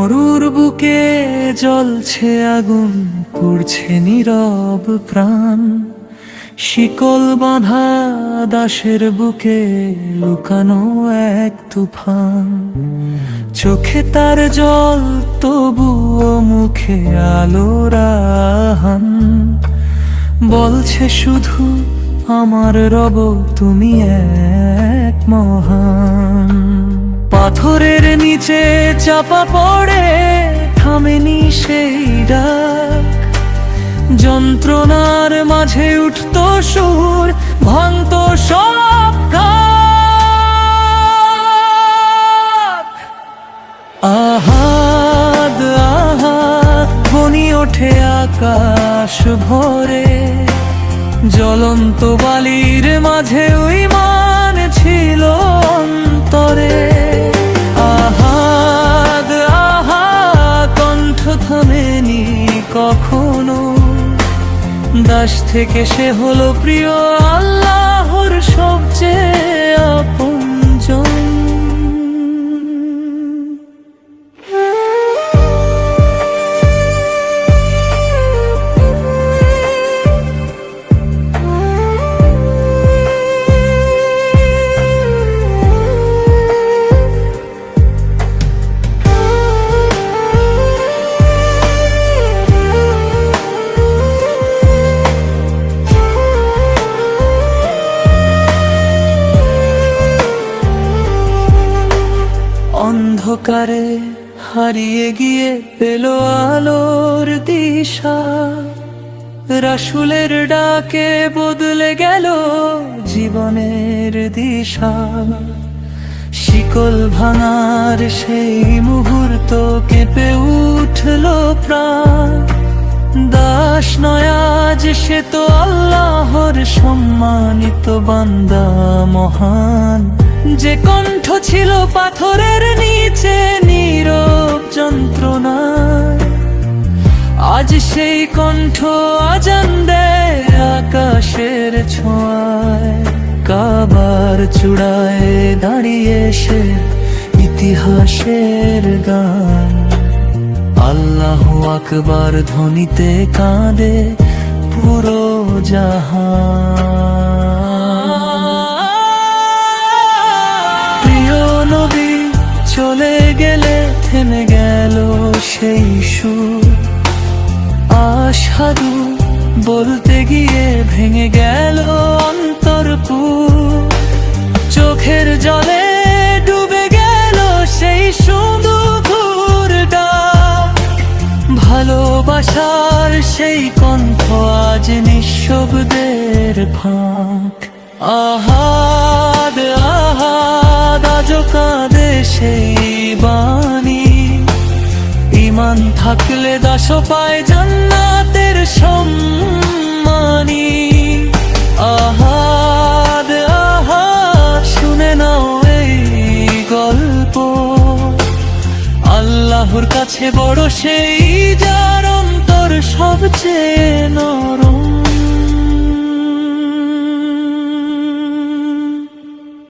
মরুর বুকে জ্বলছে আগুন, পড়ছে নীরব প্রাণ। শিকল বাঁধা দাসের বুকে লুকানো এক তুফান। চোখে তার জল, তবুও মুখে আলোর আহান। বলছে শুধু আমার রব, তুমি এক মহান। পাথরের নিচে চাপা পড়ে থামেনি সেই ডাক। যন্ত্রণার মাঝে উঠত সুর, ভাঙত সব ঘাত। আহাদ আহাদ ধ্বনি ওঠে আকাশ ভরে। জ্বলন্ত বালির মাঝে ওই মান ছিল অন্তরে। আহাদ আহাদ কণ্ঠ থামেনি কখনো। দাস থেকে সে হলো প্রিয়, আল্লাহর সবচেয়ে আপনজন। অন্ধকারে হারিয়ে গিয়ে পেল আলোর দিশা। রাসূলের ডাকে বদলে গেল জীবনের দিশা। শিকল ভাঙার সেই মুহূর্ত কেঁপে উঠল প্রাণ। দাস নয় আজ সে তো আল্লাহর সম্মানিত বান্দা মহান। যে কণ্ঠ ছিল পাথরের নিচে নীরব যন্ত্রণায়, আজ সেই কণ্ঠ আজান দেয় আকাশের ছোঁয়ায়। কাবার চূড়ায় দাঁড়িয়ে সে ইতিহাসের গান। আল্লাহু আকবার ধ্বনিতে কাঁদে পুরো জাহান। প্রিয় নবী চলে গেলে থেমে গেল সেই সুর। আশহাদু বলতে গিয়ে ভেঙে গেল অন্তরপুর। চোখের জলে ডুবে গেল সেই সুন্দর ডাক। ভালোবাসার সেই কণ্ঠ আজ নিঃশব্দের ফাঁক। আহাদ আহাদ আজও কাঁদে সেই বাণী। ঈমান থাকলে দাস পায় জান্নাতের সম্মানী। আহাদ আহাদ শুনে নাও এই গল্প। আল্লাহর কাছে বড় সেই যার অন্তর সবচেয়ে নরম।